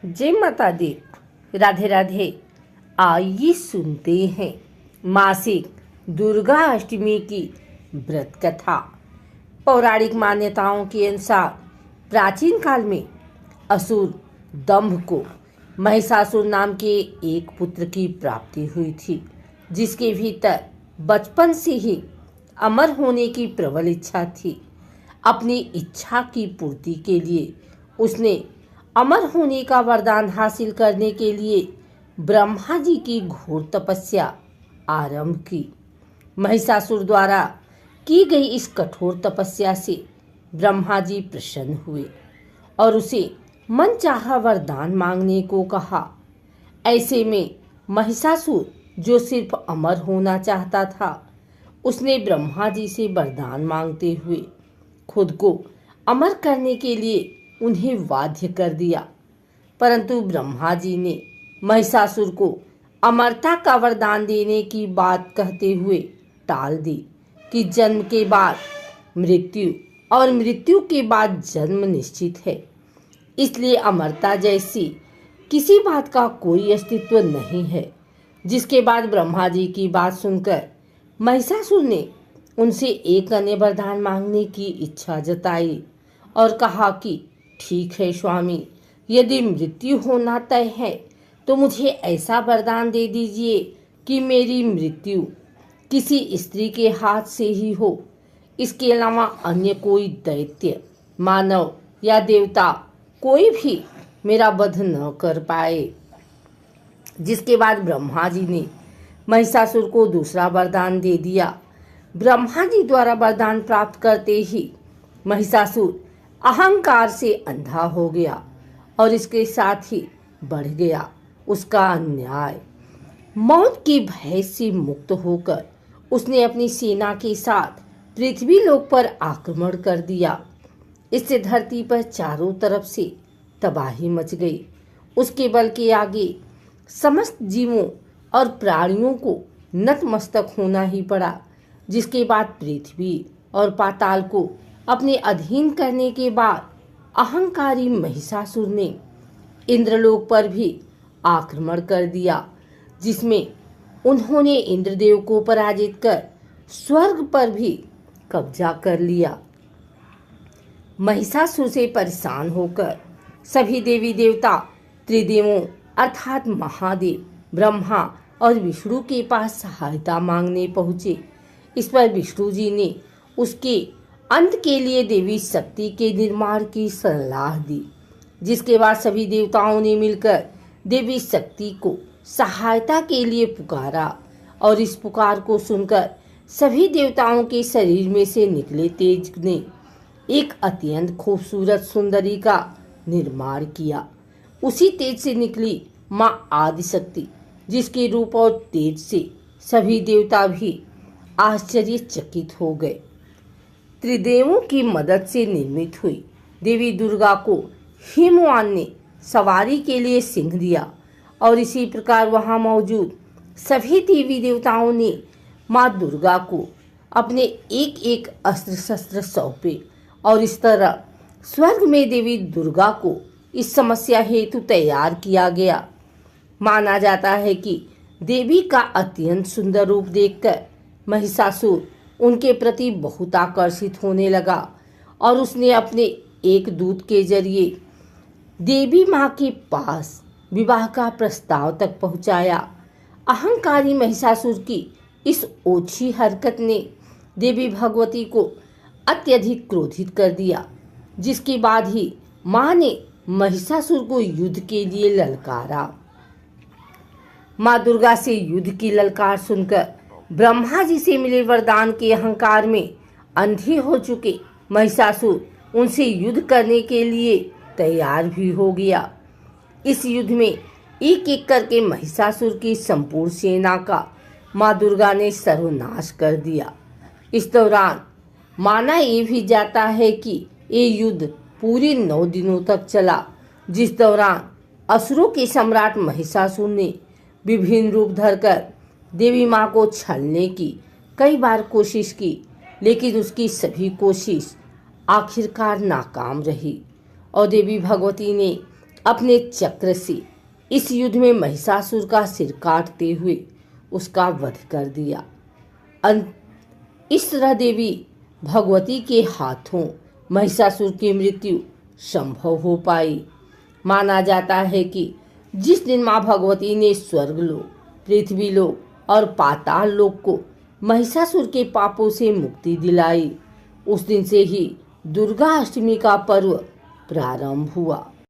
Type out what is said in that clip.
जय माता दी। राधे राधे। आइए सुनते हैं मासिक दुर्गा अष्टमी की व्रत कथा। पौराणिक मान्यताओं के अनुसार प्राचीन काल में असुर दंभ को महिषासुर नाम के एक पुत्र की प्राप्ति हुई थी, जिसके भीतर बचपन से ही अमर होने की प्रबल इच्छा थी। अपनी इच्छा की पूर्ति के लिए उसने अमर होने का वरदान हासिल करने के लिए ब्रह्मा जी की घोर तपस्या आरंभ की। महिषासुर द्वारा की गई इस कठोर तपस्या से ब्रह्मा जी प्रसन्न हुए और उसे मनचाहा वरदान मांगने को कहा। ऐसे में महिषासुर, जो सिर्फ अमर होना चाहता था, उसने ब्रह्मा जी से वरदान मांगते हुए खुद को अमर करने के लिए उन्हें बाध्य कर दिया। परंतु ब्रह्मा जी ने महिषासुर को अमरता का वरदान देने की बात कहते हुए टाल दी कि जन्म के बाद मृत्यु और मृत्यु के बाद जन्म निश्चित है, इसलिए अमरता जैसी किसी बात का कोई अस्तित्व नहीं है। जिसके बाद ब्रह्मा जी की बात सुनकर महिषासुर ने उनसे एक अन्य वरदान मांगने की इच्छा जताई और कहा कि ठीक है स्वामी, यदि मृत्यु होना तय है तो मुझे ऐसा वरदान दे दीजिए कि मेरी मृत्यु किसी स्त्री के हाथ से ही हो। इसके अलावा अन्य कोई दैत्य, मानव या देवता कोई भी मेरा वध न कर पाए। जिसके बाद ब्रह्मा जी ने महिषासुर को दूसरा वरदान दे दिया। ब्रह्मा जी द्वारा वरदान प्राप्त करते ही महिषासुर अहंकार से अंधा हो गया और इसके साथ ही बढ़ गया उसका अन्याय। मौत के भय से मुक्त होकर उसने अपनी सेना के साथ पृथ्वी लोक पर आक्रमण कर दिया। इससे धरती पर चारों तरफ से तबाही मच गई। उसके बल के आगे समस्त जीवों और प्राणियों को नतमस्तक होना ही पड़ा। जिसके बाद पृथ्वी और पाताल को अपने अधीन करने के बाद अहंकारी महिषासुर ने इंद्रलोक पर भी आक्रमण कर दिया, जिसमें उन्होंने इंद्रदेव को पराजित कर स्वर्ग पर भी कब्जा कर लिया। महिषासुर से परेशान होकर सभी देवी देवता त्रिदेवों अर्थात महादेव, ब्रह्मा और विष्णु के पास सहायता मांगने पहुंचे। इस पर विष्णु जी ने उसके अंत के लिए देवी शक्ति के निर्माण की सलाह दी। जिसके बाद सभी देवताओं ने मिलकर देवी शक्ति को सहायता के लिए पुकारा और इस पुकार को सुनकर सभी देवताओं के शरीर में से निकले तेज ने एक अत्यंत खूबसूरत सुंदरी का निर्माण किया। उसी तेज से निकली माँ आदिशक्ति, जिसके रूप और तेज से सभी देवता भी आश्चर्यचकित हो गए। त्रिदेवों की मदद से निर्मित हुई देवी दुर्गा को हिमवान ने सवारी के लिए सिंह दिया और इसी प्रकार वहां मौजूद सभी देवी देवताओं ने माँ दुर्गा को अपने एक एक अस्त्र शस्त्र सौंपे और इस तरह स्वर्ग में देवी दुर्गा को इस समस्या हेतु तैयार किया गया। माना जाता है कि देवी का अत्यंत सुंदर रूप देखकर महिषासुर उनके प्रति बहुत आकर्षित होने लगा और उसने अपने एक दूत के जरिए देवी माँ के पास विवाह का प्रस्ताव तक पहुंचाया। अहंकारी महिषासुर की इस ओछी हरकत ने देवी भगवती को अत्यधिक क्रोधित कर दिया। जिसके बाद ही माँ ने महिषासुर को युद्ध के लिए ललकारा। माँ दुर्गा से युद्ध की ललकार सुनकर ब्रह्मा जी से मिले वरदान के अहंकार में अंधे हो चुके महिषासुर उनसे युद्ध करने के लिए तैयार भी हो गया। इस युद्ध में एक एक करके महिषासुर की संपूर्ण सेना का माँ दुर्गा ने सर्वनाश कर दिया। इस दौरान माना ये भी जाता है कि ये युद्ध पूरे 9 दिनों तक चला, जिस दौरान असुरों के सम्राट महिषासुर ने विभिन्न रूप धरकर देवी माँ को छलने की कई बार कोशिश की, लेकिन उसकी सभी कोशिश आखिरकार नाकाम रही और देवी भगवती ने अपने चक्र से इस युद्ध में महिषासुर का सिर काटते हुए उसका वध कर दिया। इस तरह देवी भगवती के हाथों महिषासुर की मृत्यु संभव हो पाई। माना जाता है कि जिस दिन मां भगवती ने स्वर्गलोक, पृथ्वीलोक और पाताल लोक को महिषासुर के पापों से मुक्ति दिलाई, उस दिन से ही दुर्गा अष्टमी का पर्व प्रारंभ हुआ।